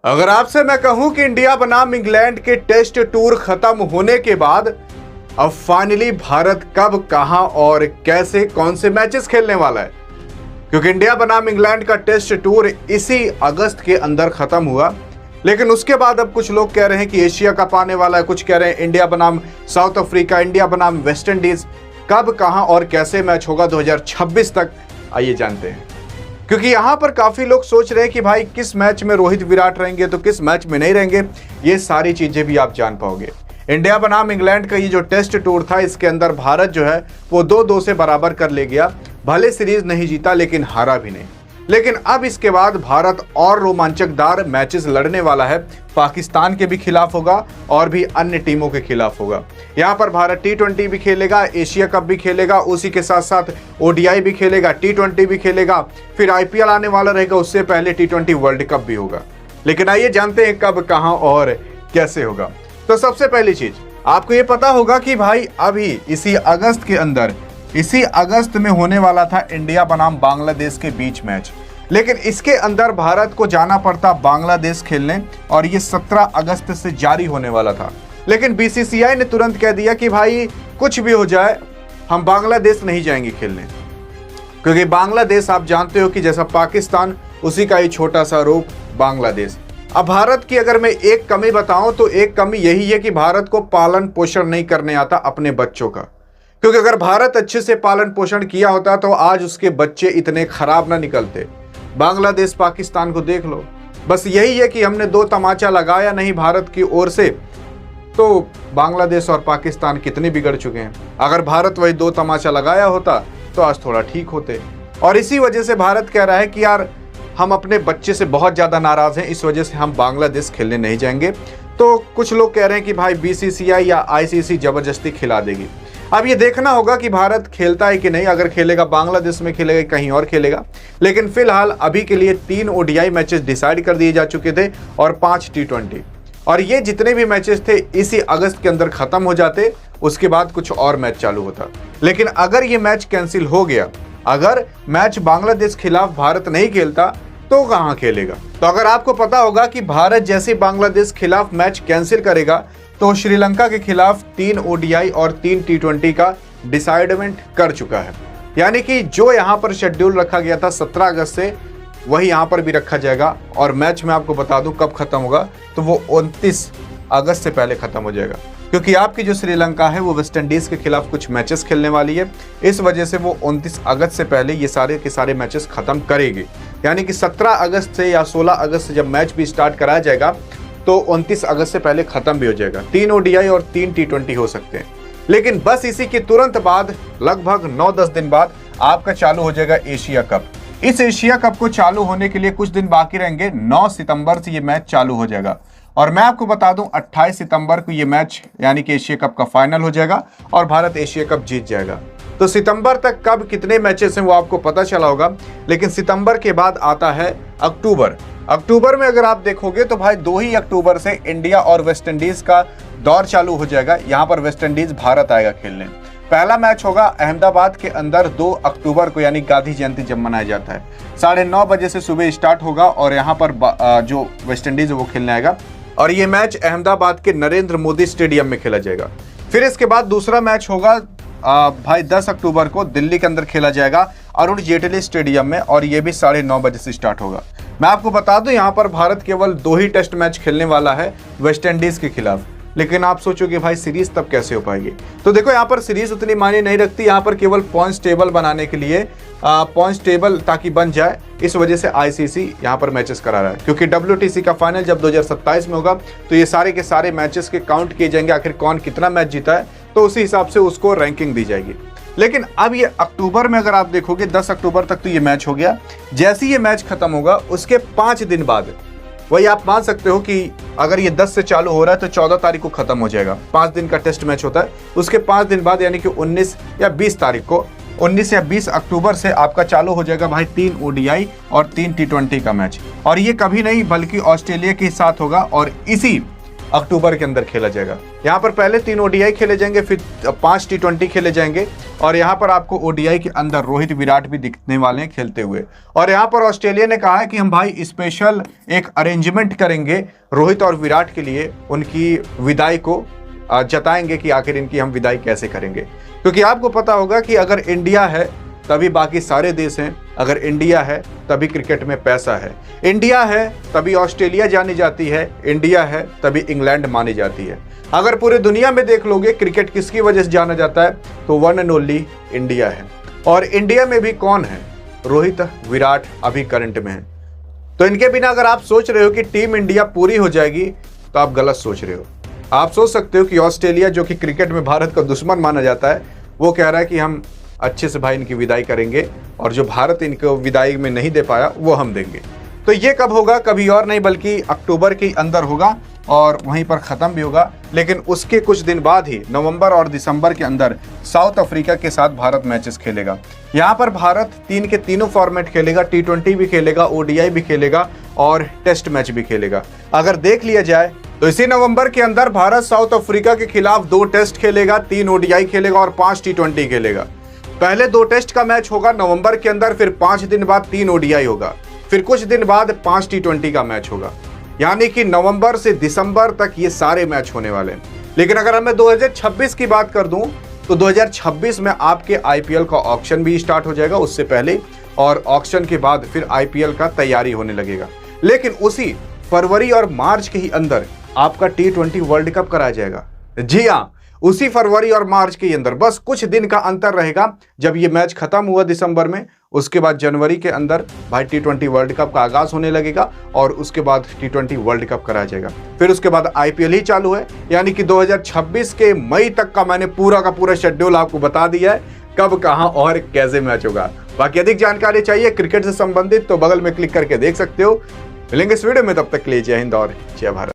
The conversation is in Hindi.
अगर आपसे मैं कहूं कि इंडिया बनाम इंग्लैंड के टेस्ट टूर खत्म होने के बाद अब फाइनली भारत कब, कहां और कैसे कौन से मैचेस खेलने वाला है, क्योंकि इंडिया बनाम इंग्लैंड का टेस्ट टूर इसी अगस्त के अंदर खत्म हुआ। लेकिन उसके बाद अब कुछ लोग कह रहे हैं कि एशिया कप आने वाला है, कुछ कह रहे हैं इंडिया बनाम साउथ अफ्रीका, इंडिया बनाम वेस्ट इंडीज। कब, कहां और कैसे मैच होगा 2026 तक, आइए जानते हैं। क्योंकि यहां पर काफी लोग सोच रहे हैं कि भाई किस मैच में रोहित विराट रहेंगे तो किस मैच में नहीं रहेंगे। ये सारी चीजें भी आप जान पाओगे। इंडिया बनाम इंग्लैंड का ये जो टेस्ट टूर था, इसके अंदर भारत जो है वो 2-2 से बराबर कर ले गया। भले सीरीज नहीं जीता लेकिन हारा भी नहीं। लेकिन अब इसके बाद भारत और रोमांचकदार मैचेस लड़ने वाला है। पाकिस्तान के भी खिलाफ होगा और भी अन्य टीमों के खिलाफ होगा। यहाँ पर भारत T20 भी खेलेगा, एशिया कप भी खेलेगा, उसी के साथ साथ ODI भी खेलेगा, T20 भी खेलेगा, फिर IPL आने वाला रहेगा, उससे पहले T20 वर्ल्ड कप भी होगा। लेकिन आइए जानते हैं कब, कहां और कैसे होगा। तो सबसे पहली चीज आपको ये पता होगा कि भाई अभी इसी अगस्त के अंदर, इसी अगस्त में होने वाला था इंडिया बनाम बांग्लादेश के बीच मैच। लेकिन इसके अंदर भारत को जाना पड़ता बांग्लादेश खेलने और ये 17 अगस्त से जारी होने वाला था। लेकिन BCCI ने तुरंत कह दिया कि भाई कुछ भी हो जाए हम बांग्लादेश नहीं जाएंगे खेलने, क्योंकि बांग्लादेश आप जानते हो कि जैसा पाकिस्तान उसी का ही छोटा सा रूप बांग्लादेश। अब भारत की अगर मैं एक कमी बताऊं तो एक कमी यही है कि भारत को पालन पोषण नहीं करने आता अपने बच्चों का। क्योंकि अगर भारत अच्छे से पालन पोषण किया होता तो आज उसके बच्चे इतने खराब ना निकलते। बांग्लादेश पाकिस्तान को देख लो, बस यही है कि हमने 2 तमाचा लगाया नहीं भारत की ओर से, तो बांग्लादेश और पाकिस्तान कितने बिगड़ चुके हैं। अगर भारत वही 2 तमाचा लगाया होता तो आज थोड़ा ठीक होते। और इसी वजह से भारत कह रहा है कि यार हम अपने बच्चे से बहुत ज़्यादा नाराज़ हैं, इस वजह से हम बांग्लादेश खेलने नहीं जाएंगे। तो कुछ लोग कह रहे हैं कि भाई BCCI या ICC ज़बरदस्ती खिला देगी। अब ये देखना होगा कि भारत खेलता है कि नहीं। अगर खेलेगा बांग्लादेश में खेलेगा, कहीं और खेलेगा। लेकिन फिलहाल अभी के लिए 3 ODI मैचेस डिसाइड कर दिए जा चुके थे और 5 T20, और ये जितने भी मैचेस थे इसी अगस्त के अंदर खत्म हो जाते। उसके बाद कुछ और मैच चालू होता। लेकिन अगर ये मैच कैंसिल हो गया, अगर मैच बांग्लादेश खिलाफ भारत नहीं खेलता तो कहाँ खेलेगा। तो अगर आपको पता होगा कि भारत जैसे बांग्लादेश खिलाफ मैच कैंसिल करेगा तो श्रीलंका के खिलाफ 3 ODI और 3 T20 का डिसाइडमेंट कर चुका है। यानी कि जो यहाँ पर शेड्यूल रखा गया था 17 अगस्त से, वही यहाँ पर भी रखा जाएगा। और मैच मैं आपको बता दूं कब खत्म होगा, तो वो 29 अगस्त से पहले खत्म हो जाएगा। क्योंकि आपकी जो श्रीलंका है वो वेस्ट इंडीज़ के खिलाफ कुछ मैचेस खेलने वाली है, इस वजह से वो 29 अगस्त से पहले ये सारे के सारे मैचेस खत्म करेगी। यानी कि 17 अगस्त से या 16 अगस्त से जब मैच भी स्टार्ट कराया जाएगा तो 29 अगस्त से पहले खत्म भी हो जाएगा। 3 ODI और 3 T20 हो सकते हैं। लेकिन बस इसी के तुरंत बाद, लगभग 9-10 दिन बाद आपका चालू हो जाएगा एशिया कप। इस एशिया कप को चालू होने के लिए कुछ दिन बाकी रहेंगे। 9 सितंबर से ये मैच चालू हो जाएगा। और मैं आपको बता दूं 28 सितंबर को ये मैच यानी कि एशिया कप का फाइनल हो जाएगा और भारत एशिया कप जीत जाएगा। तो सितंबर तक कब कितने मैचेस हैं वो आपको पता चला होगा। लेकिन सितंबर के बाद आता है अक्टूबर। अक्टूबर में अगर आप देखोगे तो भाई 2 ही अक्टूबर से इंडिया और वेस्ट इंडीज का दौर चालू हो जाएगा। यहाँ पर वेस्ट इंडीज भारत आएगा खेलने। पहला मैच होगा अहमदाबाद के अंदर 2 अक्टूबर को, यानी गांधी जयंती जब मनाया जाता है। 9:30 बजे से सुबह स्टार्ट होगा और यहाँ पर जो वेस्ट इंडीज है वो खेलने आएगा। और ये मैच अहमदाबाद के नरेंद्र मोदी स्टेडियम में खेला जाएगा। फिर इसके बाद दूसरा मैच होगा भाई 10 अक्टूबर को दिल्ली के अंदर खेला जाएगा अरुण जेटली स्टेडियम में, और ये भी 9:30 बजे से स्टार्ट होगा। मैं आपको बता दूं यहाँ पर भारत केवल 2 ही टेस्ट मैच खेलने वाला है वेस्ट इंडीज के खिलाफ। लेकिन आप सोचोगे भाई सीरीज तब कैसे हो पाएगी। तो देखो यहाँ पर सीरीज उतनी मायने नहीं रखती। यहाँ पर केवल पॉइंट्स टेबल बनाने के लिए, पॉइंट्स टेबल ताकि बन जाए, इस वजह से ICC यहाँ पर मैचेस करा रहा है। क्योंकि WTC का फाइनल जब 2027 में होगा तो ये सारे के सारे मैचेस के काउंट किए जाएंगे, आखिर कौन कितना मैच जीता है, तो उसी हिसाब से उसको रैंकिंग दी जाएगी। लेकिन अब ये अक्टूबर में अगर आप देखोगे 10 अक्टूबर तक तो ये मैच हो गया। जैसे ही ये मैच खत्म होगा उसके 5 दिन बाद, वही आप मान सकते हो कि अगर ये 10 से चालू हो रहा है तो 14 तारीख को खत्म हो जाएगा। 5 दिन का टेस्ट मैच होता है। उसके 5 दिन बाद यानी कि 19 या 20 तारीख को, 19 या 20 अक्टूबर से आपका चालू हो जाएगा भाई 3 ODI और 3 T20 का मैच। और ये कभी नहीं बल्कि ऑस्ट्रेलिया के साथ होगा। और इसी अक्टूबर के अंदर खेला जाएगा। यहाँ पर पहले 3 ओडीआई खेले जाएंगे, फिर 5 टी20 खेले जाएंगे और यहाँ पर आपको ओडीआई के अंदर रोहित विराट भी दिखने वाले हैं खेलते हुए। और यहाँ पर ऑस्ट्रेलिया ने कहा है कि हम भाई स्पेशल एक अरेंजमेंट करेंगे रोहित और विराट के लिए, उनकी विदाई को जताएंगे कि आखिर इनकी हम विदाई कैसे करेंगे। क्योंकि आपको पता होगा कि अगर इंडिया है तभी बाकी सारे देश हैं, अगर इंडिया है तभी क्रिकेट में पैसा है, इंडिया है तभी ऑस्ट्रेलिया जानी जाती है, इंडिया है तभी इंग्लैंड मानी जाती है। अगर पूरी दुनिया में देख लोगे क्रिकेट किसकी वजह से जाना जाता है तो वन एंड ओनली इंडिया है। और इंडिया में भी कौन है? रोहित विराट अभी करंट में है। तो इनके बिना अगर आप सोच रहे हो कि टीम इंडिया पूरी हो जाएगी तो आप गलत सोच रहे हो। आप सोच सकते हो कि ऑस्ट्रेलिया जो कि क्रिकेट में भारत का दुश्मन माना जाता है, वो कह रहा है कि हम अच्छे से भाई इनकी विदाई करेंगे और जो भारत इनको विदाई में नहीं दे पाया वो हम देंगे। तो ये कब होगा? कभी और नहीं बल्कि अक्टूबर के अंदर होगा और वहीं पर ख़त्म भी होगा। लेकिन उसके कुछ दिन बाद ही नवंबर और दिसंबर के अंदर साउथ अफ्रीका के साथ भारत मैचेस खेलेगा। यहाँ पर भारत 3 के तीनों फॉर्मेट खेलेगा, टी20 भी खेलेगा, ओडीआई भी खेलेगा और टेस्ट मैच भी खेलेगा। अगर देख लिया जाए तो इसी नवंबर के अंदर भारत साउथ अफ्रीका के खिलाफ 2 टेस्ट खेलेगा, 3 ओडीआई खेलेगा और 5 टी20 खेलेगा। पहले 2 टेस्ट का मैच होगा नवंबर के अंदर, फिर 5 दिन बाद 3 ओडीआई होगा, फिर कुछ दिन बाद 5 टी20 का मैच होगा। यानी कि नवंबर से दिसंबर तक ये सारे मैच होने वाले हैं। लेकिन अगर मैं 2026 की बात कर दूं तो 2026 में आपके आईपीएल का ऑक्शन भी स्टार्ट हो जाएगा उससे पहले, और ऑक्शन के बाद फिर आईपीएल का तैयारी होने लगेगा। लेकिन उसी फरवरी और मार्च के ही अंदर आपका टी20 वर्ल्ड कप कराया जाएगा। जी हाँ, उसी फरवरी और मार्च के अंदर, बस कुछ दिन का अंतर रहेगा। जब ये मैच खत्म हुआ दिसंबर में, उसके बाद जनवरी के अंदर भाई टी20 वर्ल्ड कप का आगाज होने लगेगा और उसके बाद टी20 वर्ल्ड कप कराया जाएगा। फिर उसके बाद आईपीएल ही चालू है। यानी कि 2026 के मई तक का मैंने पूरा का पूरा शेड्यूल आपको बता दिया है, कब कहां और कैसे मैच होगा। बाकी अधिक जानकारी चाहिए क्रिकेट से संबंधित तो बगल में क्लिक करके देख सकते हो। मिलेंगे इस वीडियो में, तब तक के लिए जय हिंद और जय भारत।